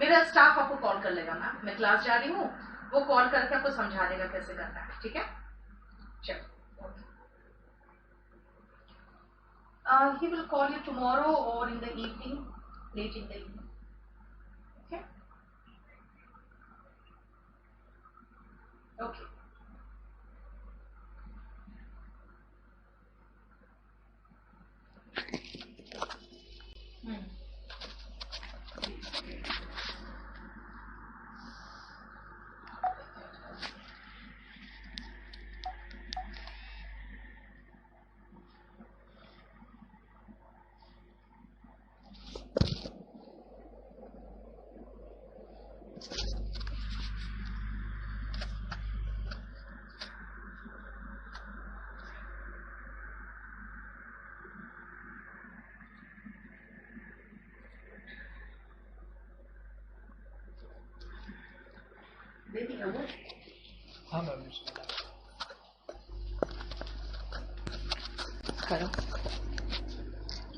मेरा स्टाफ आपको कॉल कर लेगा मैम, मैं क्लास जा रही हूँ, वो कॉल करके आपको समझा देगा कैसे करना है, ठीक है? चलो, he will call you tomorrow or in the evening, late in the evening. Okay? Okay.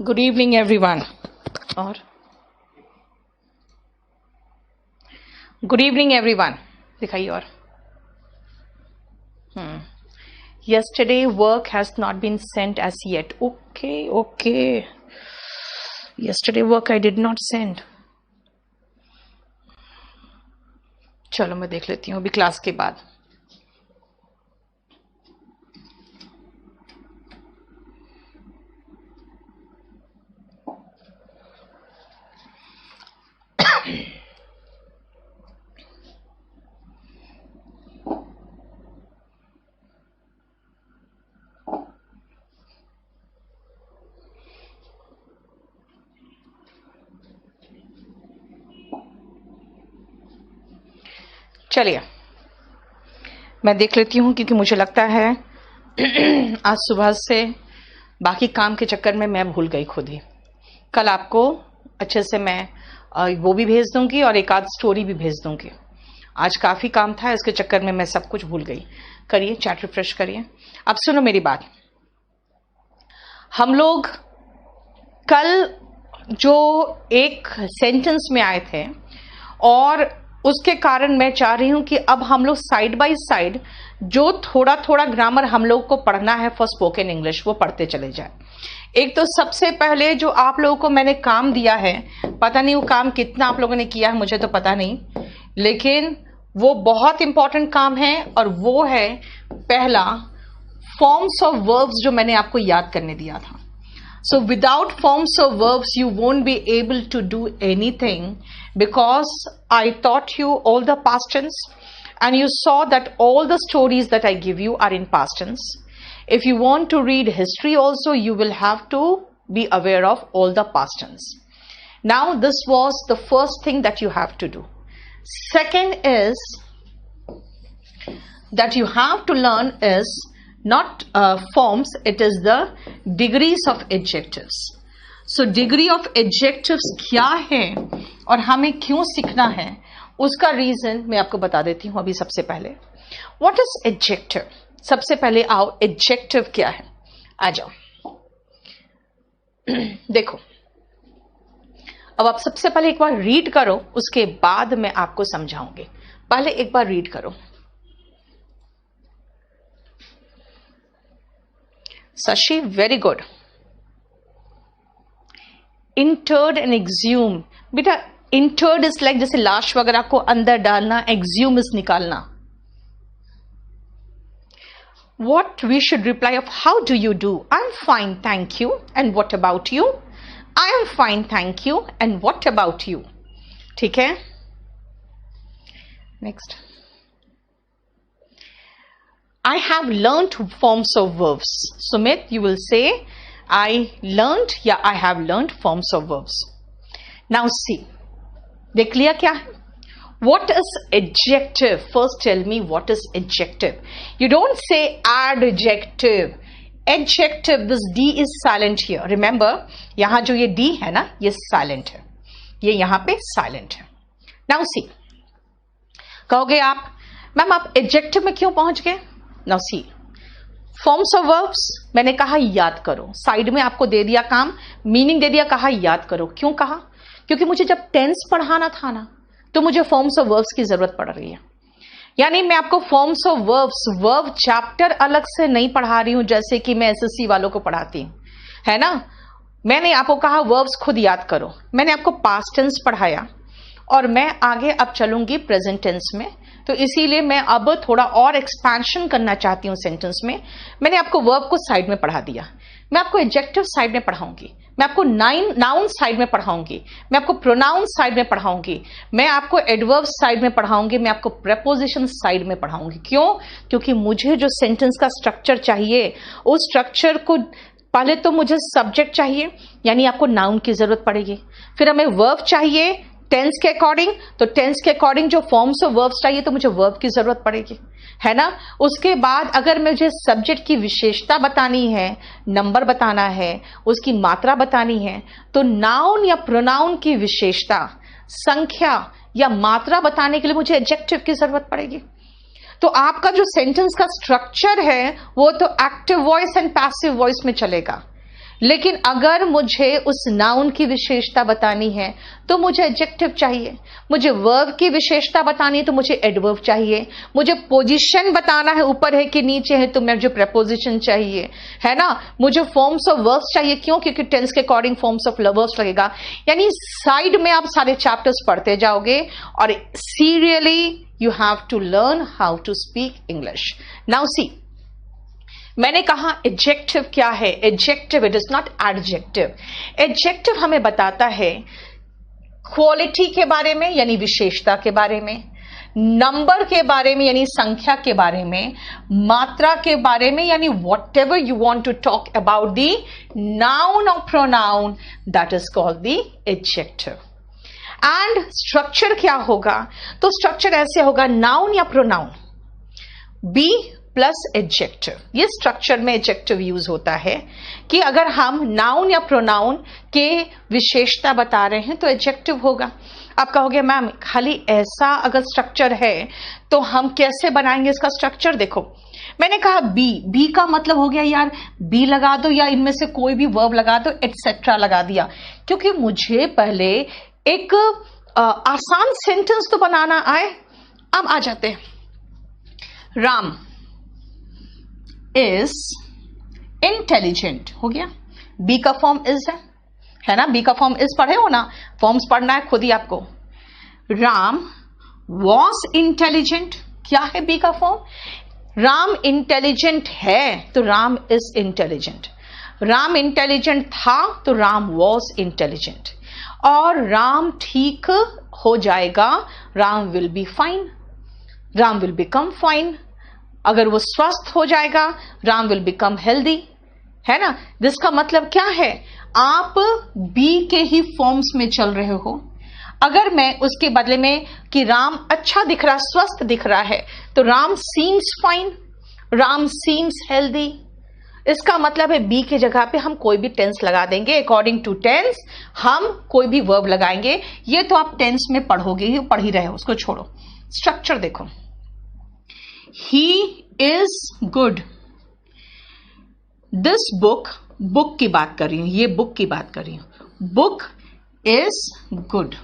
Good evening, everyone. Or good evening, everyone. दिखाइए और. Yesterday work has not been sent as yet. Okay. Yesterday work I did not send. चलो मैं देख लेती हूँ अभी class के बाद. चलिए मैं देख लेती हूँ क्योंकि मुझे लगता है आज सुबह से बाकी काम के चक्कर में मैं भूल गई खुद ही. कल आपको अच्छे से मैं वो भी भेज दूंगी और एक आध स्टोरी भी भेज दूंगी. आज काफ़ी काम था, इसके चक्कर में मैं सब कुछ भूल गई. करिए चैट रिफ्रेश करिए. अब सुनो मेरी बात. हम लोग कल जो एक सेंटेंस में आए थे और उसके कारण मैं चाह रही हूं कि अब हम लोग साइड बाय साइड जो थोड़ा थोड़ा ग्रामर हम लोग को पढ़ना है फॉर स्पोकन इंग्लिश वो पढ़ते चले जाए. एक तो सबसे पहले जो आप लोगों को मैंने काम दिया है, पता नहीं वो काम कितना आप लोगों ने किया है, मुझे तो पता नहीं, लेकिन वो बहुत इंपॉर्टेंट काम है और वो है पहला फॉर्म्स ऑफ वर्ब्स जो मैंने आपको याद करने दिया था. So without forms of verbs, you won't be able to do anything because I taught you all the past tense and you saw that all the stories that I give you are in past tense. If you want to read history also, you will have to be aware of all the past tense. Now this was the first thing that you have to do. Second is that you have to learn is not forms, it is the degrees of adjectives. So degree of adjectives क्या है और हमें क्यों सीखना है उसका reason मैं आपको बता देती हूँ अभी. सबसे पहले व्हाट इज एडजेक्टिव. सबसे पहले आओ एडजेक्टिव क्या है, आ जाओ. देखो अब आप सबसे पहले एक बार रीड करो, उसके बाद मैं आपको समझाऊंगी. पहले एक बार रीड करो. Sashi, very good. Interred and exhume. बेटा interred is like जैसे लाश वगैरह को अंदर डालना, exhume is निकालना. What we should reply of how do you do? I'm fine, thank you. And what about you? I am fine, thank you. And what about you? ठीक है? Next. I have learnt forms of verbs. Sumit, you will say, I learnt, yeah, I have learnt forms of verbs. Now see, देख लिया क्या है? What is adjective? First tell me what is adjective. You don't say adjective. Adjective, this D is silent here. Remember, यहाँ जो ये D है ना, ये silent है. ये यहाँ पे silent है. Now see, कहोगे आप, मैम आप adjective में क्यों पहुंच गए? Now see, forms of verbs मैंने कहा याद करो. साइड में आपको दे दिया काम, मीनिंग दे दिया, कहा याद करो. क्यों कहा? क्योंकि मुझे जब टेंस पढ़ाना था ना, तो मुझे फॉर्म्स ऑफ वर्ब्स की जरूरत पड़ रही है। यानी मैं आपको forms of verbs verb chapter अलग से नहीं पढ़ा रही हूं जैसे कि मैं एसएससी वालों को पढ़ाती हूं, है ना। मैंने आपको कहा वर्ब्स खुद याद करो, मैंने आपको पास्ट टेंस पढ़ाया और मैं आगे अब चलूंगी प्रेजेंट टेंस में, तो इसीलिए मैं अब थोड़ा और एक्सपेंशन करना चाहती हूं सेंटेंस में। मैंने आपको वर्ब को साइड में पढ़ा दिया, मैं आपको एडजेक्टिव साइड में पढ़ाऊंगी, मैं आपको नाउन साइड में पढ़ाऊंगी, मैं आपको प्रोनाउन साइड में पढ़ाऊंगी, मैं आपको एडवर्ब साइड में पढ़ाऊंगी, मैं आपको प्रेपोजिशन साइड में पढ़ाऊंगी। क्यों? क्योंकि मुझे जो सेंटेंस का स्ट्रक्चर चाहिए उस स्ट्रक्चर को पहले तो मुझे सब्जेक्ट चाहिए, यानी आपको नाउन की जरूरत पड़ेगी, फिर हमें वर्ब चाहिए टेंस के अकॉर्डिंग, तो टेंस के अकॉर्डिंग जो फॉर्म्स ऑफ वर्ब्स चाहिए तो मुझे वर्ब की जरूरत पड़ेगी, है ना। उसके बाद अगर मुझे सब्जेक्ट की विशेषता बतानी है, नंबर बताना है, उसकी मात्रा बतानी है, तो नाउन या प्रोनाउन की विशेषता, संख्या या मात्रा बताने के लिए मुझे एडजेक्टिव की जरूरत पड़ेगी। तो आपका जो सेंटेंस का स्ट्रक्चर है वो तो active voice and passive voice में चलेगा, लेकिन अगर मुझे उस नाउन की विशेषता बतानी है तो मुझे एडजेक्टिव चाहिए, मुझे वर्ब की विशेषता बतानी है तो मुझे एडवर्ब चाहिए, मुझे पोजीशन बताना है ऊपर है कि नीचे है तो मुझे प्रेपोजिशन चाहिए, है ना। मुझे फॉर्म्स ऑफ वर्ब्स चाहिए, क्यों? क्योंकि टेंस के अकॉर्डिंग फॉर्म्स ऑफ वर्ब्स लगेगा। यानी साइड में आप सारे चैप्टर्स पढ़ते जाओगे और seriously you have to learn how to speak English. Now see, मैंने कहा एडजेक्टिव क्या है? Adjective it is not adjective. Adjective हमें बताता है क्वालिटी के बारे में यानी विशेषता के बारे में, नंबर के बारे में यानी संख्या के बारे में, मात्रा के बारे में यानी whatever you want to talk about the noun or pronoun, that is called the adjective. And structure क्या होगा? तो स्ट्रक्चर ऐसे होगा, नाउन या प्रोनाउन बी प्लस एडजेक्टिव। ये स्ट्रक्चर में एडजेक्टिव यूज होता है कि अगर हम नाउन या प्रोनाउन के विशेषता बता रहे हैं तो एडजेक्टिव होगा। आप कहोगे मैम खाली ऐसा अगर स्ट्रक्चर है तो हम कैसे बनाएंगे इसका स्ट्रक्चर? देखो, मैंने कहा बी का मतलब हो गया यार बी लगा दो या इनमें से कोई भी वर्ब लगा दो, एटसेट्रा लगा दिया, क्योंकि मुझे पहले एक आसान सेंटेंस तो बनाना आए। अब आ जाते हैं, राम इज इंटेलिजेंट हो गया, बी का फॉर्म इज है ना, बी का फॉर्म इज पढ़े हो ना, फॉर्म्स पढ़ना है खुद ही आपको। राम वॉज इंटेलिजेंट, क्या है बी का फॉर्म? राम इंटेलिजेंट है तो Ram is intelligent, Ram intelligent था तो राम वॉज इंटेलिजेंट, और राम ठीक हो जाएगा, Ram will be fine, Ram will become fine. अगर वो स्वस्थ हो जाएगा, राम विल बिकम हेल्दी, है ना। जिसका मतलब क्या है, आप बी के ही फॉर्म्स में चल रहे हो। अगर मैं उसके बदले में कि राम अच्छा दिख रहा, स्वस्थ दिख रहा है, तो Ram seems fine, Ram seems healthy. इसका मतलब है बी की जगह पे हम कोई भी टेंस लगा देंगे, अकॉर्डिंग टू टेंस हम कोई भी वर्ब लगाएंगे। ये तो आप टेंस में पढ़ोगे ही, पढ़ ही रहे हो, उसको छोड़ो। स्ट्रक्चर देखो, he is good, this book की बात कर रही हूं, ये बुक की बात कर रही हूं, बुक इज गुड।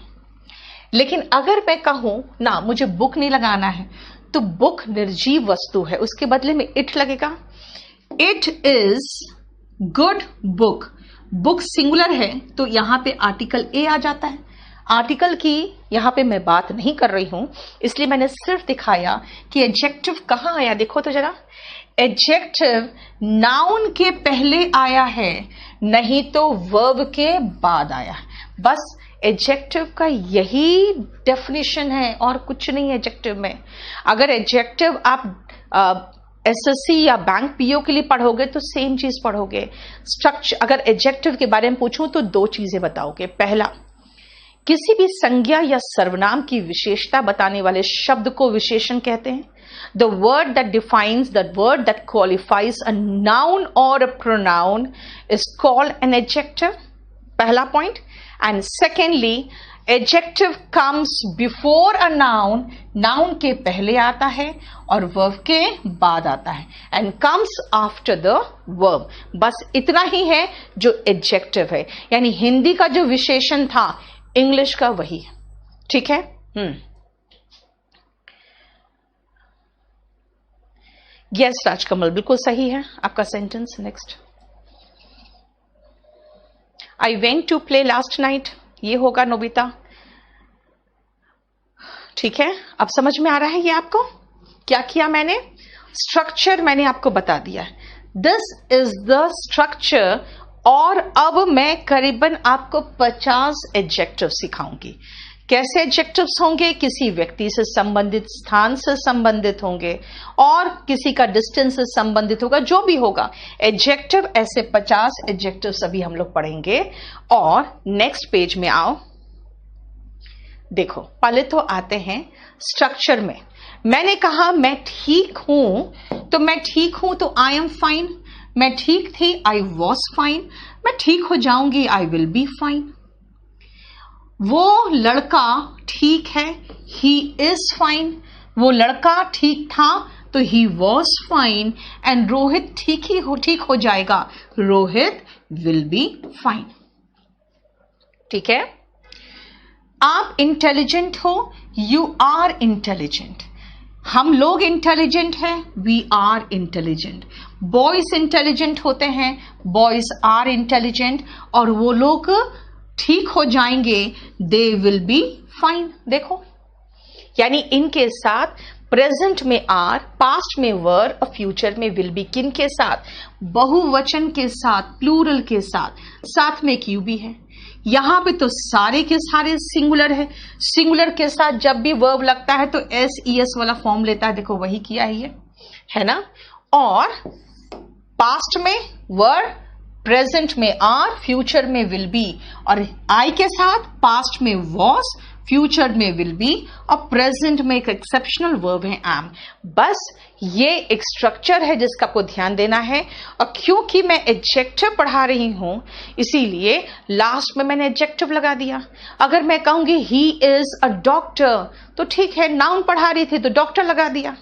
लेकिन अगर मैं कहूं ना मुझे बुक नहीं लगाना है, तो बुक निर्जीव वस्तु है, उसके बदले में इट लगेगा। It is good book, book singular है तो यहां पे आर्टिकल ए आ जाता है। आर्टिकल की यहां पे मैं बात नहीं कर रही हूं, इसलिए मैंने सिर्फ दिखाया कि एडजेक्टिव कहां आया। देखो तो जरा, एडजेक्टिव नाउन के पहले आया है, नहीं तो वर्ब के बाद आया है। बस एडजेक्टिव का यही डेफिनेशन है और कुछ नहीं है एडजेक्टिव में। अगर एडजेक्टिव आप एसएससी या बैंक पीओ के लिए पढ़ोगे तो सेम चीज पढ़ोगे। स्ट्रक्चर, अगर एडजेक्टिव के बारे में पूछूं तो दो चीजें बताओगे। पहला, किसी भी संज्ञा या सर्वनाम की विशेषता बताने वाले शब्द को विशेषण कहते हैं। The word that defines, the word that qualifies a noun or a pronoun is called an adjective, पहला पॉइंट। And secondly, adjective comes before a noun, noun के पहले आता है और वर्ब के बाद आता है, and comes after the verb. बस इतना ही है जो एडजेक्टिव है, यानी हिंदी का जो विशेषण था इंग्लिश का वही है। ठीक है, यस राजकमल, बिल्कुल सही है आपका sentence. Next, I went to play last night, ये होगा नोबिता। ठीक है, अब समझ में आ रहा है ये आपको क्या किया मैंने? स्ट्रक्चर मैंने आपको बता दिया है, दिस इज द स्ट्रक्चर। और अब मैं करीबन आपको 50 एडजेक्टिव सिखाऊंगी। कैसे एडजेक्टिव्स होंगे? किसी व्यक्ति से संबंधित, स्थान से संबंधित होंगे और किसी का डिस्टेंस से संबंधित होगा, जो भी होगा एडजेक्टिव। ऐसे 50 एडजेक्टिव अभी हम लोग पढ़ेंगे। और नेक्स्ट पेज में आओ, देखो पहले तो आते हैं स्ट्रक्चर में। मैंने कहा मैं ठीक हूं, तो मैं ठीक हूं तो आई एम फाइन। मैं ठीक थी, आई वॉज फाइन। मैं ठीक हो जाऊंगी, आई विल बी फाइन। वो लड़का ठीक है, ही इज फाइन। वो लड़का ठीक था तो he was fine. And Rohit ठीक हो जाएगा, रोहित विल बी फाइन। ठीक है, आप इंटेलिजेंट हो, यू आर इंटेलिजेंट। हम लोग इंटेलिजेंट हैं, we are intelligent. Boys intelligent होते हैं, बॉयज आर इंटेलिजेंट। और वो लोग ठीक हो जाएंगे, दे विल बी फाइन। देखो, यानी इनके साथ प्रेजेंट में आर, पास्ट में वर और फ्यूचर में विल बी। किन के साथ? बहुवचन के साथ, प्लूरल के साथ। साथ में एक यू भी है। यहां पे तो सारे के सारे सिंगुलर है। सिंगुलर के साथ जब भी वर्ब लगता है तो एस ई एस वाला फॉर्म लेता है। देखो वही किया है ना। और पास्ट में वर, प्रेजेंट में आर, फ्यूचर में विल बी। और आई के साथ पास्ट में वॉज, फ्यूचर में विल बी और प्रेजेंट में एक एक्सेप्शनल वर्ब है एम। बस ये एक स्ट्रक्चर है जिसका आपको ध्यान देना है। और क्योंकि मैं एडजेक्टिव पढ़ा रही हूं इसीलिए लास्ट में मैंने एडजेक्टिव लगा दिया। अगर मैं कहूंगी ही इज अ डॉक्टर तो ठीक है, नाउन पढ़ा रही थी तो डॉक्टर लगा दिया,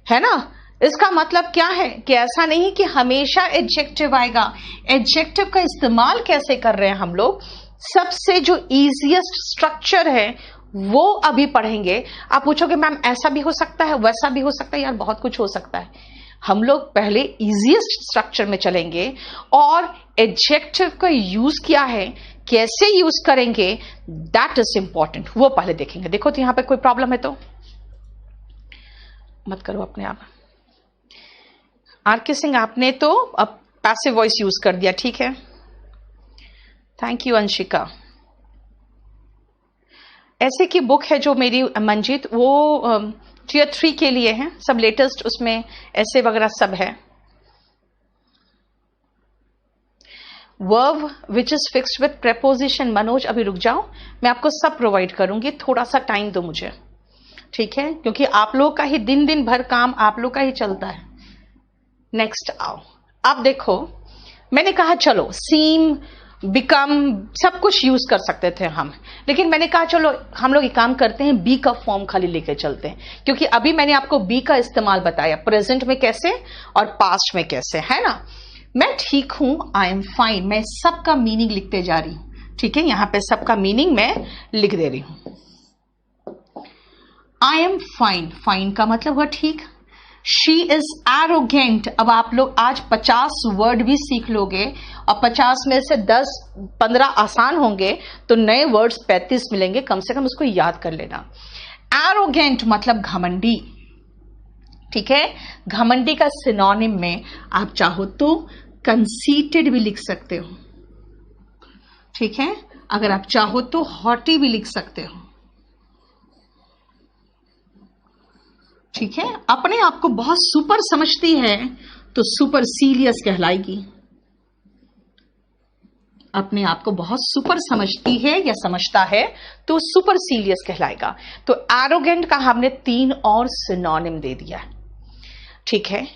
है ना। इसका मतलब क्या है कि ऐसा नहीं कि हमेशा एडजेक्टिव आएगा। एडजेक्टिव का इस्तेमाल कैसे कर रहे हैं हम लोग, सबसे जो इजीएस्ट स्ट्रक्चर है वो अभी पढ़ेंगे। आप पूछोगे मैम ऐसा भी हो सकता है, वैसा भी हो सकता है। यार बहुत कुछ हो सकता है। हम लोग पहले इजीएस्ट स्ट्रक्चर में चलेंगे और एडजेक्टिव का यूज क्या है, कैसे यूज करेंगे, दैट इज इंपॉर्टेंट, वो पहले देखेंगे। देखो तो यहां पे कोई प्रॉब्लम है तो मत करो अपने आप। आर.के. सिंह, आपने तो अब पैसिव वॉइस यूज कर दिया, ठीक है, थैंक यू। अंशिका, ऐसे की बुक है जो मेरी मंजीत, वो टियर 3 के लिए है, सब लेटेस्ट उसमें ऐसे वगैरह सब है। Verb which is fixed with preposition. Manoj अभी रुक जाओ, मैं आपको सब प्रोवाइड करूंगी, थोड़ा सा टाइम दो मुझे, ठीक है, क्योंकि आप लोग का ही दिन भर काम आप लोग का ही चलता है। नेक्स्ट आओ, आप देखो मैंने कहा चलो सीम, बिकम सब कुछ यूज कर सकते थे हम, लेकिन मैंने कहा चलो हम लोग एक काम करते हैं, बी का फॉर्म खाली लेके चलते हैं, क्योंकि अभी मैंने आपको बी का इस्तेमाल बताया, प्रेजेंट में कैसे और पास्ट में कैसे, है ना। मैं ठीक हूं, आई एम फाइन, मैं सबका मीनिंग लिखते जा रही हूं, ठीक है, यहां पे सबका मीनिंग मैं लिख दे रही हूं। आई एम फाइन, फाइन का मतलब हुआ ठीक। शी इज एरोगेंट, अब आप लोग आज 50 वर्ड भी सीख लोगे और 50 में से 10-15 आसान होंगे तो नए वर्ड्स 35 मिलेंगे, कम से कम उसको याद कर लेना। एरोगेंट मतलब घमंडी, ठीक है, घमंडी का सिनोनिम में आप चाहो तो कंसीटेड भी लिख सकते हो, ठीक है, अगर आप चाहो तो हॉटी भी लिख सकते हो, ठीक है। अपने आप को बहुत सुपर समझती है तो सुपर सीरियस कहलाएगी। अपने आप को बहुत सुपर समझती है या समझता है तो सुपर सीरियस कहलाएगा। तो एरोगेंट का हमने 3 और सिनोनिम दे दिया, ठीक है।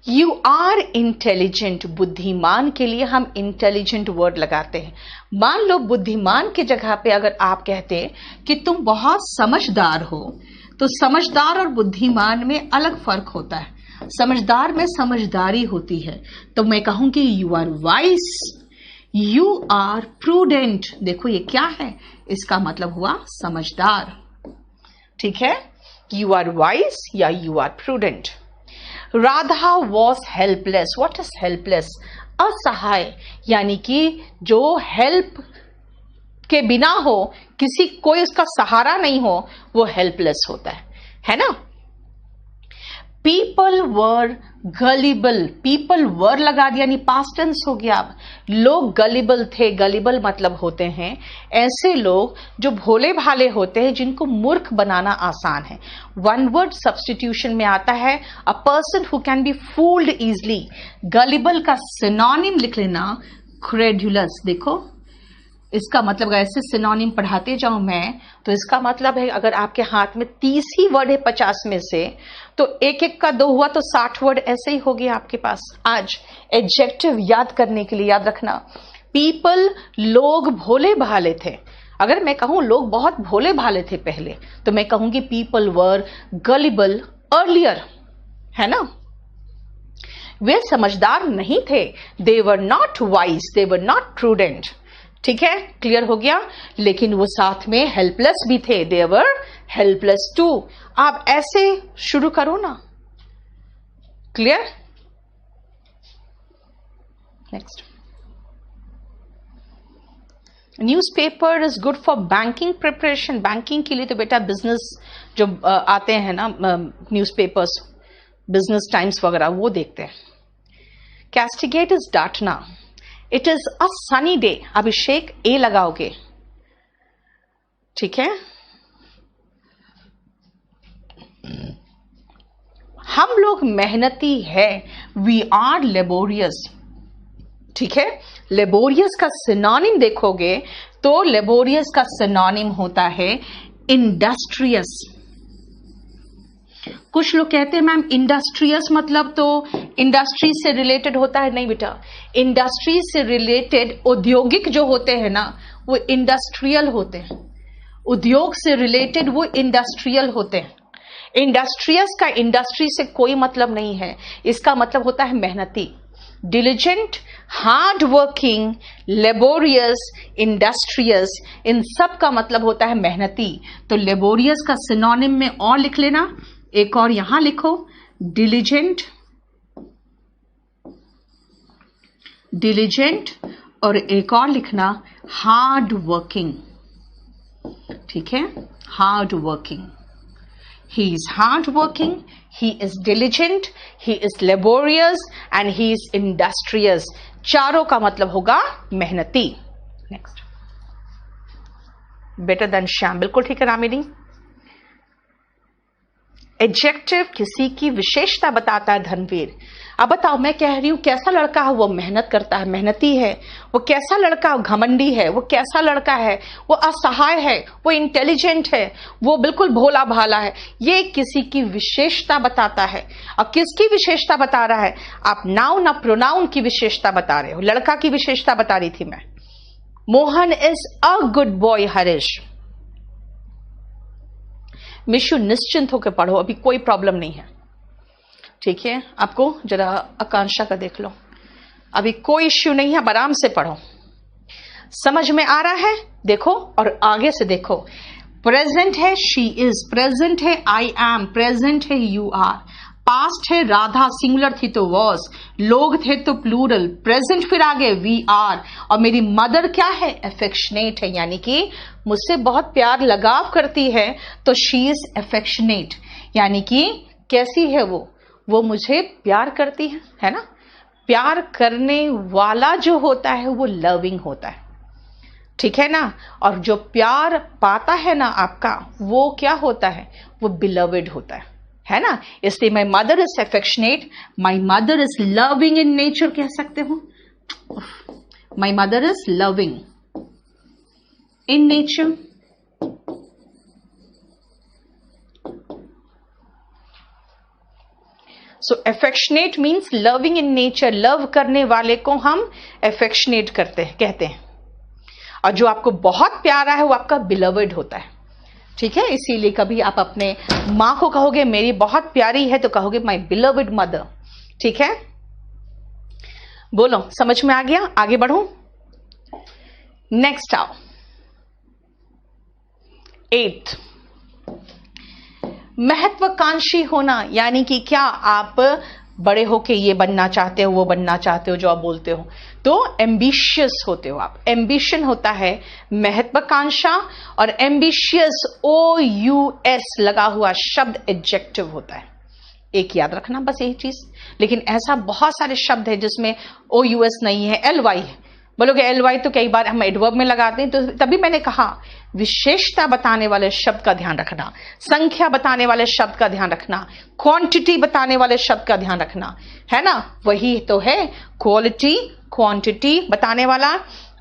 यू आर इंटेलिजेंट, बुद्धिमान के लिए हम इंटेलिजेंट वर्ड लगाते हैं। मान लो बुद्धिमान की जगह पे अगर आप कहते कि तुम बहुत समझदार हो, तो समझदार और बुद्धिमान में अलग फर्क होता है। समझदार में समझदारी होती है, तो मैं कहूंगी you are wise, you are prudent. देखो ये क्या है, इसका मतलब हुआ समझदार। ठीक है, यू आर वाइज या you are prudent. Radha was helpless. What is helpless? असहाय, यानी कि जो हेल्प के बिना हो, किसी कोई उसका सहारा नहीं हो, वो हेल्पलेस होता है ना। People were gullible. People were लगा दिया, यानी पास्ट टेंस हो गया। अब लोग गलिबल थे। गलिबल मतलब होते हैं ऐसे लोग जो भोले भाले होते हैं, जिनको मूर्ख बनाना आसान है। वन वर्ड सब्स्टिट्यूशन में आता है a person who can be fooled easily. Gullible का सिनोनिम लिख लेना क्रेडुलस। देखो इसका मतलब ऐसे सिनोनिम पढ़ाते जाऊं मैं, तो इसका मतलब है अगर आपके हाथ में 30 ही वर्ड है 50 में से, तो एक एक का 2 हुआ तो 60 वर्ड ऐसे ही हो गया आपके पास। आज एडजेक्टिव याद करने के लिए याद रखना, पीपल लोग भोले भाले थे। अगर मैं कहूं लोग बहुत भोले भाले थे पहले, तो मैं कहूंगी पीपल वर गलिबल अर्लियर, है ना। वे समझदार नहीं थे। They were not wise, they were not prudent. ठीक है, क्लियर हो गया। लेकिन वो साथ में हेल्पलेस भी थे। They were helpless to. आप ऐसे शुरू करो ना। Clear? Next, newspaper is good for banking preparation. Banking के लिए तो बेटा बिजनेस जो आते हैं ना न्यूज़पेपर्स, बिजनेस टाइम्स वगैरह, वो देखते हैं। कैस्टिगेट इज डांटना। It is a sunny day. Abhishek a लगाओगे, ठीक है। हम लोग मेहनती है। वी आर लेबोरियस, ठीक है। लेबोरियस का सिनोनिम देखोगे तो लेबोरियस का सिनोनिम होता है इंडस्ट्रियस। कुछ लोग कहते हैं मैम इंडस्ट्रियस मतलब तो इंडस्ट्री से रिलेटेड होता है। नहीं बेटा, इंडस्ट्री से रिलेटेड औद्योगिक जो होते हैं ना, वो इंडस्ट्रियल होते हैं। उद्योग से रिलेटेड वो इंडस्ट्रियल होते हैं। इंडस्ट्रियस का इंडस्ट्री से कोई मतलब नहीं है। इसका मतलब होता है मेहनती। Diligent, hard working, laborious, industrious, इन सब का मतलब होता है मेहनती। तो लेबोरियस का सिनोनिम में और लिख लेना, एक और यहां लिखो, डिलिजेंट, डिलिजेंट, और एक और लिखना हार्ड वर्किंग, ठीक है। Hard working, he is hard working, he is diligent, he is laborious and he is industrious। चारों का मतलब होगा मेहनती। नेक्स्ट, बेटर देन श्याम, बिल्कुल ठीक है रामिनी। एडजेक्टिव किसी की विशेषता बताता है धनवीर। अब बताओ, मैं कह रही हूं कैसा लड़का है, वो मेहनत करता है, मेहनती है। वो कैसा लड़का, घमंडी है। वो कैसा लड़का है, वो असहाय है, वो इंटेलिजेंट है, वो बिल्कुल भोला भाला है। ये किसी की विशेषता बताता है। और किसकी विशेषता बता रहा है? आप नाउन और प्रोनाउन की विशेषता बता रहे हो। लड़का की विशेषता बता रही थी मैं। Mohan is a good boy Harish. Mishu निश्चिंत होकर पढ़ो, अभी कोई प्रॉब्लम नहीं है, ठीक है। आपको जरा आकांक्षा का देख लो, अभी कोई इश्यू नहीं है, आराम से पढ़ो। समझ में आ रहा है? देखो और आगे से देखो। प्रेजेंट है शी इज, प्रेजेंट है आई एम, प्रेजेंट है यू आर, पास्ट है राधा सिंगुलर थी तो वॉज, लोग थे तो प्लूरल, प्रेजेंट फिर आगे वी आर, और मेरी मदर क्या है? एफेक्शनेट है, यानी कि मुझसे बहुत प्यार लगाव करती है, तो शी इज एफेक्शनेट, यानी कि कैसी है वो मुझे प्यार करती है ना। प्यार करने वाला जो होता है वो लविंग होता है, ठीक है ना। और जो प्यार पाता है ना आपका, वो क्या होता है? वो बिलवेड होता है ना। इसलिए my mother is affectionate, my mother is loving in nature कह सकते हो। My mother is loving in nature. So affectionate means loving in nature. Love करने वाले को हम एफेक्शनेट कहते हैं। और जो आपको बहुत प्यारा है वो आपका बिलवेड होता है, ठीक है। इसीलिए कभी आप अपने मां को कहोगे मेरी बहुत प्यारी है, तो कहोगे माई बिलवेड मदर, ठीक है। बोलो, समझ में आ गया? आगे बढ़ो। नेक्स्ट आओ, 8th। महत्वाकांक्षी होना, यानी कि क्या आप बड़े होके ये बनना चाहते हो, वो बनना चाहते हो जो आप बोलते हो, तो एम्बिशियस होते हो आप। एम्बिशन होता है महत्वाकांक्षा, और एम्बिशियस OUS लगा हुआ शब्द एडजेक्टिव होता है। एक याद रखना बस यही चीज। लेकिन ऐसा बहुत सारे शब्द है जिसमें OUS नहीं है, LY है। बोलोगे LY तो कई बार हम एडवर्ब में लगाते हैं, तो तभी मैंने कहा विशेषता बताने वाले शब्द का ध्यान रखना, संख्या बताने वाले शब्द का ध्यान रखना, क्वांटिटी बताने वाले शब्द का ध्यान रखना, है ना। वही तो है क्वालिटी, क्वांटिटी बताने वाला,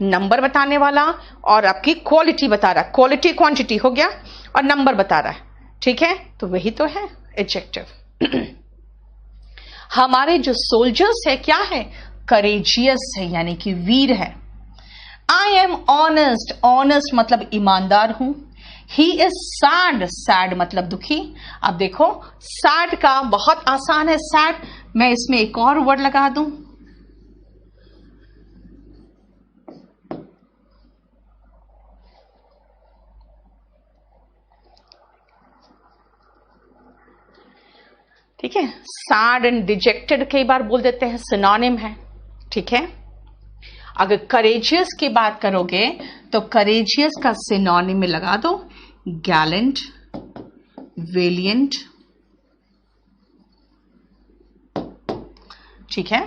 नंबर बताने वाला, और आपकी क्वालिटी बता रहा है। क्वालिटी क्वांटिटी हो गया, और नंबर बता रहा है, ठीक है। तो वही तो है एडजेक्टिव। हमारे जो सोल्जर्स है क्या है, करेजियस है, यानी कि वीर है। आई एम ऑनेस्ट, ऑनेस्ट मतलब ईमानदार हूं। ही इज सैड, सैड मतलब दुखी। अब देखो सैड का बहुत आसान है, सैड। मैं इसमें एक और वर्ड लगा दूं, ठीक है। सैड एंड डिजेक्टेड कई बार बोल देते हैं, सिनोनिम है, ठीक है। अगर करेजियस की बात करोगे तो करेजियस का सिनोनिम में लगा दो गैलेंट, वेलिएंट, ठीक है।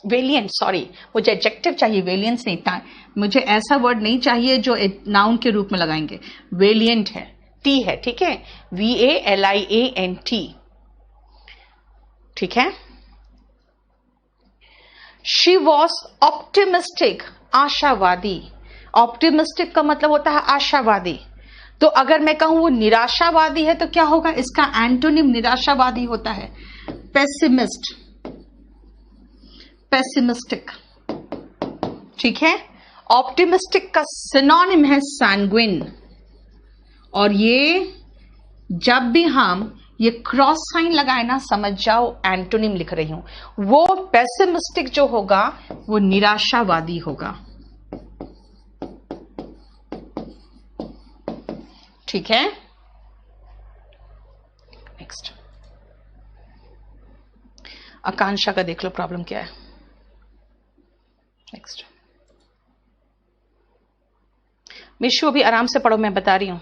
वेलिएंट, सॉरी, मुझे एडजेक्टिव चाहिए, वेलिएंट नहीं था। मुझे ऐसा वर्ड नहीं चाहिए जो नाउन के रूप में लगाएंगे। वेलिएंट है, टी है, ठीक है, VALIANT, ठीक है। शी वॉज ऑप्टिमिस्टिक, आशावादी। ऑप्टिमिस्टिक का मतलब होता है आशावादी। तो अगर मैं कहूं वो निराशावादी है तो क्या होगा, इसका एंटोनिम निराशावादी होता है पेसिमिस्ट, पेसिमिस्टिक, ठीक है। ऑप्टिमिस्टिक का सिनोनिम है सैंग्विन। और ये जब भी हम ये क्रॉस साइन लगाए ना, समझ जाओ एंटोनिम लिख रही हूं। वो पेसिमिस्टिक जो होगा वो निराशावादी होगा, ठीक है। नेक्स्ट, आकांक्षा का देख लो प्रॉब्लम क्या है। नेक्स्ट, मिशु अभी आराम से पढ़ो, मैं बता रही हूं।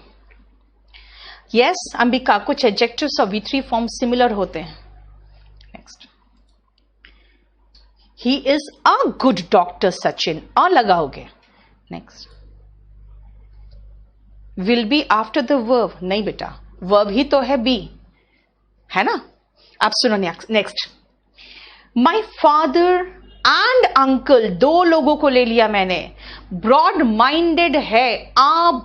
यस अंबिका, कुछ एडजेक्टिव्स और V3 फॉर्म सिमिलर होते हैं। Next, he is a good doctor Sachin, a लगाओगे। Next, will be after the verb, नहीं बेटा, वर्ब ही तो है बी, है ना। अब सुनो next, my father and uncle, दो लोगों को ले लिया मैंने। ब्रॉड माइंडेड है,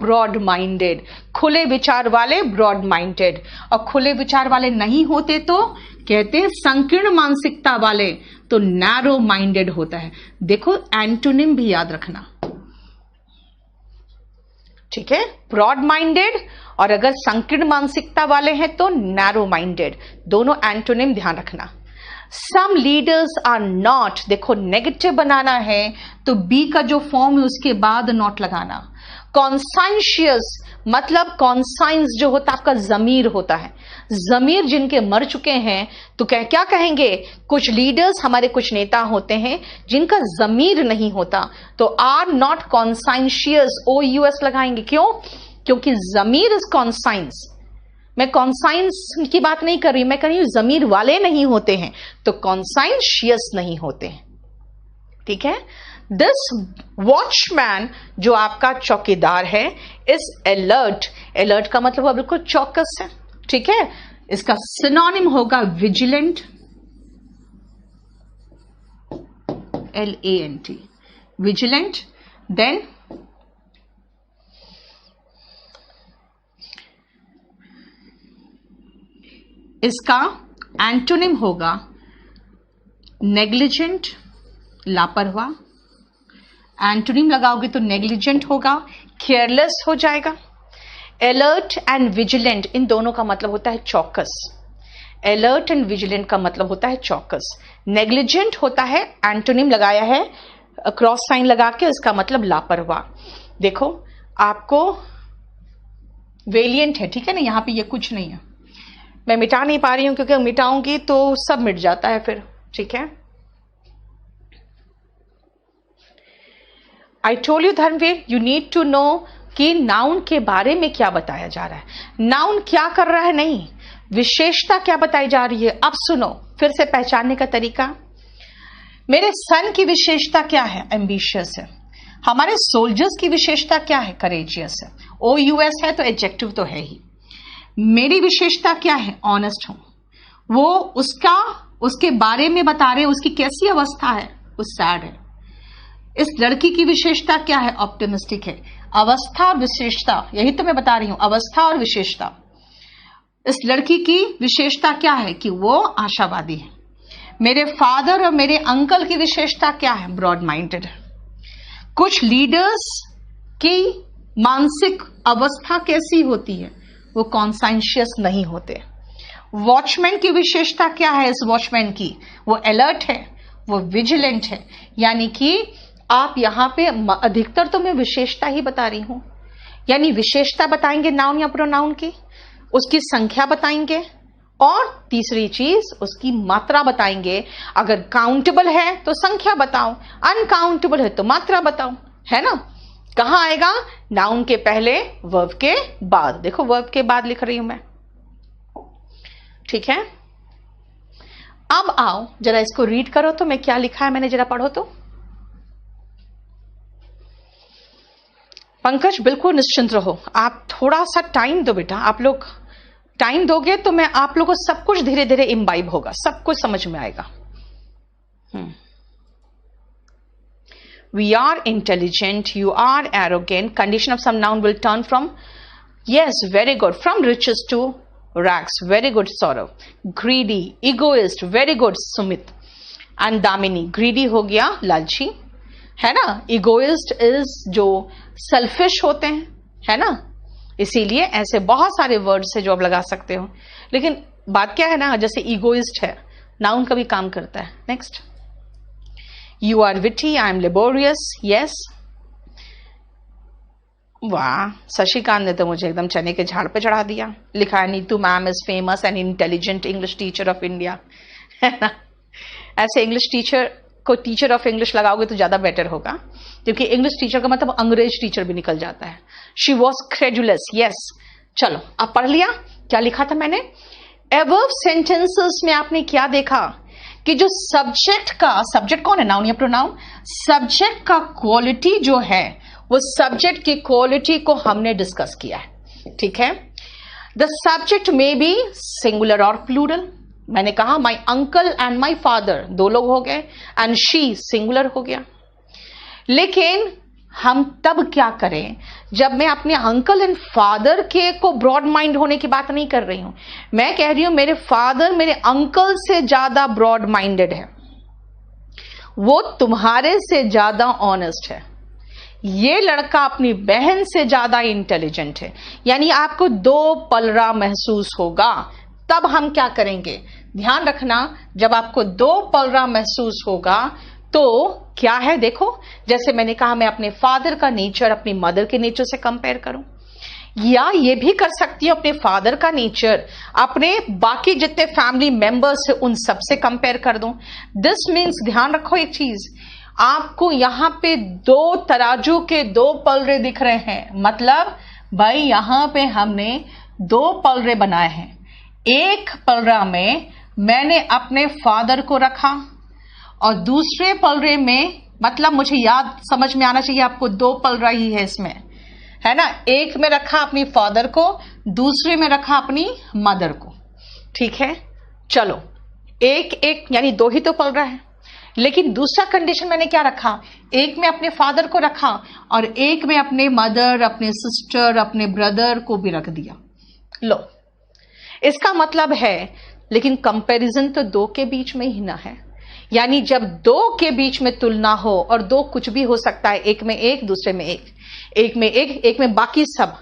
ब्रॉड माइंडेड, खुले विचार वाले, ब्रॉड माइंडेड। और खुले विचार वाले नहीं होते तो कहते हैं संकीर्ण मानसिकता वाले, तो नैरो माइंडेड होता है। देखो एंटोनिम भी याद रखना, ठीक है। ब्रॉड माइंडेड, और अगर संकीर्ण मानसिकता वाले हैं तो नैरो माइंडेड, दोनों एंटोनिम ध्यान रखना। सम लीडर्स आर नॉट, देखो नेगेटिव बनाना है तो बी का जो फॉर्म है उसके बाद नॉट लगाना। कॉन्साइंशियस मतलब कॉन्साइंस जो होता है आपका जमीर होता है। जमीर जिनके मर चुके हैं तो क्या कहेंगे, कुछ लीडर्स हमारे कुछ नेता होते हैं जिनका जमीर नहीं होता, तो आर नॉट कॉन्साइंशियस, OUS लगाएंगे। क्यों? क्योंकि जमीर इज कॉन्साइंस। मैं कॉन्साइंस की बात नहीं कर रही, मैं कह रही हूं जमीर वाले नहीं होते हैं तो कॉन्साइंशियस नहीं होते हैं, ठीक है। दिस वॉचमैन जो आपका चौकीदार है इज अलर्ट, अलर्ट का मतलब वो बिल्कुल चौकस है, ठीक है। इसका सिनोनिम होगा विजिलेंट, LANT, विजिलेंट। देन इसका एंटोनिम होगा नेग्लिजेंट, लापरवाह। एंटोनिम लगाओगे तो नेग्लिजेंट होगा, केयरलेस हो जाएगा। अलर्ट एंड विजिलेंट, इन दोनों का मतलब होता है चौकस। अलर्ट एंड विजिलेंट का मतलब होता है चौकस। नेग्लिजेंट होता है, एंटोनिम लगाया है क्रॉस साइन लगा के, इसका मतलब लापरवाह। देखो आपको वेलिएंट है, ठीक है ना, यहां पे ये कुछ नहीं है। मैं मिटा नहीं पा रही हूं क्योंकि मिटाऊंगी तो सब मिट जाता है फिर, ठीक है। I told you Dharmveer, you need to know कि नाउन के बारे में क्या बताया जा रहा है, नाउन क्या कर रहा है, नहीं विशेषता क्या बताई जा रही है। अब सुनो फिर से पहचानने का तरीका। मेरे सन की विशेषता क्या है, एम्बिशियस है। हमारे सोल्जर्स की विशेषता क्या है, करेजियस है। OUS है तो एडजेक्टिव तो है ही। मेरी विशेषता क्या है, ऑनेस्ट हूं। वो उसके बारे में बता रहे, उसकी कैसी अवस्था है, वो सैड है। इस लड़की की विशेषता क्या है, ऑप्टिमिस्टिक है। अवस्था और विशेषता, यही तो मैं बता रही हूं, अवस्था और विशेषता। इस लड़की की विशेषता क्या है कि वो आशावादी है। मेरे फादर और मेरे अंकल की विशेषता क्या है, ब्रॉड माइंडेड है। कुछ लीडर्स की मानसिक अवस्था कैसी होती है, वो कॉन्साइंशियस नहीं होते। वॉचमैन की विशेषता क्या है, इस वॉचमैन की, वो अलर्ट है, वो विजिलेंट है। यानी कि आप यहां पे अधिकतर तो मैं विशेषता ही बता रही हूं, यानी विशेषता बताएंगे नाउन या प्रोनाउन की, उसकी संख्या बताएंगे, और तीसरी चीज उसकी मात्रा बताएंगे। अगर काउंटेबल है तो संख्या बताओ, अनकाउंटेबल है तो मात्रा बताओ, है ना। कहां आएगा, नाउन के पहले, वर्ब के बाद। देखो वर्ब के बाद लिख रही हूं मैं, ठीक है। अब आओ जरा इसको रीड करो तो मैं क्या लिखा है मैंने, जरा पढ़ो तो। पंकज बिल्कुल निश्चिंत रहो, आप थोड़ा सा टाइम दो बेटा, आप लोग टाइम दोगे तो मैं आप लोगों को सब कुछ धीरे धीरे इम्बाइब होगा, सब कुछ समझ में आएगा। We are intelligent, you are arrogant, condition of some noun will turn from, yes, very good, from riches to rags, very good Saurav. Greedy, egoist, very good Sumit. And Damini, greedy हो गया लालची, है ना। egoist is जो selfish होते हैं, है ना। इसीलिए ऐसे बहुत सारे वर्ड्स है जो आप लगा सकते हो, लेकिन बात क्या है ना, जैसे ईगोइस्ट है, नाउन का भी काम करता है। Next, you are witty, I am laborious, yes. वाह, शशिकांत ने तो मुझे एकदम चने के झाड़ पे चढ़ा दिया। लिखा है Neetu ma'am is famous and intelligent English teacher of India, है ना। ऐसे इंग्लिश टीचर को टीचर ऑफ इंग्लिश लगाओगे तो ज्यादा बेटर होगा, क्योंकि इंग्लिश टीचर का मतलब अंग्रेज टीचर भी निकल जाता है। She was credulous, yes. चलो अब पढ़ लिया, क्या लिखा था मैंने। एबव सेंटेंसेस में आपने क्या देखा कि जो सब्जेक्ट का, सब्जेक्ट कौन है, नाउन या प्रोनाउन, सब्जेक्ट का क्वालिटी जो है, वो सब्जेक्ट की क्वालिटी को हमने डिस्कस किया है, ठीक है। द सब्जेक्ट में बी सिंगुलर और प्लूरल। मैंने कहा my uncle and my father, दो लोग हो गए, एंड शी सिंगुलर हो गया। लेकिन हम तब क्या करें जब मैं अपने अंकल एंड फादर के को ब्रॉड माइंड होने की बात नहीं कर रही हूं, मैं कह रही हूं मेरे फादर मेरे अंकल से ज्यादा ब्रॉड माइंडेड है, वो तुम्हारे से ज्यादा ऑनेस्ट है, ये लड़का अपनी बहन से ज्यादा इंटेलिजेंट है, यानी आपको दो पलरा महसूस होगा। तब हम क्या करेंगे, ध्यान रखना, जब आपको दो पलरा महसूस होगा तो क्या है, देखो जैसे मैंने कहा मैं अपने फादर का नेचर अपनी मदर के नेचर से कंपेयर करूं, या ये भी कर सकती हूं अपने फादर का नेचर अपने बाकी जितने फैमिली मेंबर्स है उन सब से कंपेयर कर दूं। दिस मीन्स, ध्यान रखो एक चीज, आपको यहां पे दो तराजू के दो पलरे दिख रहे हैं, मतलब भाई यहां पे हमने दो पलरे बनाए हैं। एक पलरा में मैंने अपने फादर को रखा और दूसरे पलरे में, मतलब मुझे याद समझ में आना चाहिए आपको, दो पलरा ही है इसमें, है ना। एक में रखा अपनी फादर को, दूसरे में रखा अपनी मदर को, ठीक है। चलो एक एक यानी दो ही तो पलरा है, लेकिन दूसरा कंडीशन मैंने क्या रखा, एक में अपने फादर को रखा और एक में अपने मदर, अपने सिस्टर, अपने ब्रदर को भी रख दिया। लो, इसका मतलब है, लेकिन कंपैरिजन तो दो के बीच में ही ना है, यानी जब दो के बीच में तुलना हो, और दो कुछ भी हो सकता है, एक में एक, दूसरे में एक, एक में एक में बाकी सब,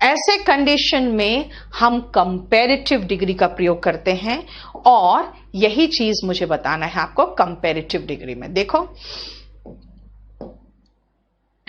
ऐसे कंडीशन में हम कंपैरेटिव डिग्री का प्रयोग करते हैं, और यही चीज मुझे बताना है आपको कंपैरेटिव डिग्री में। देखो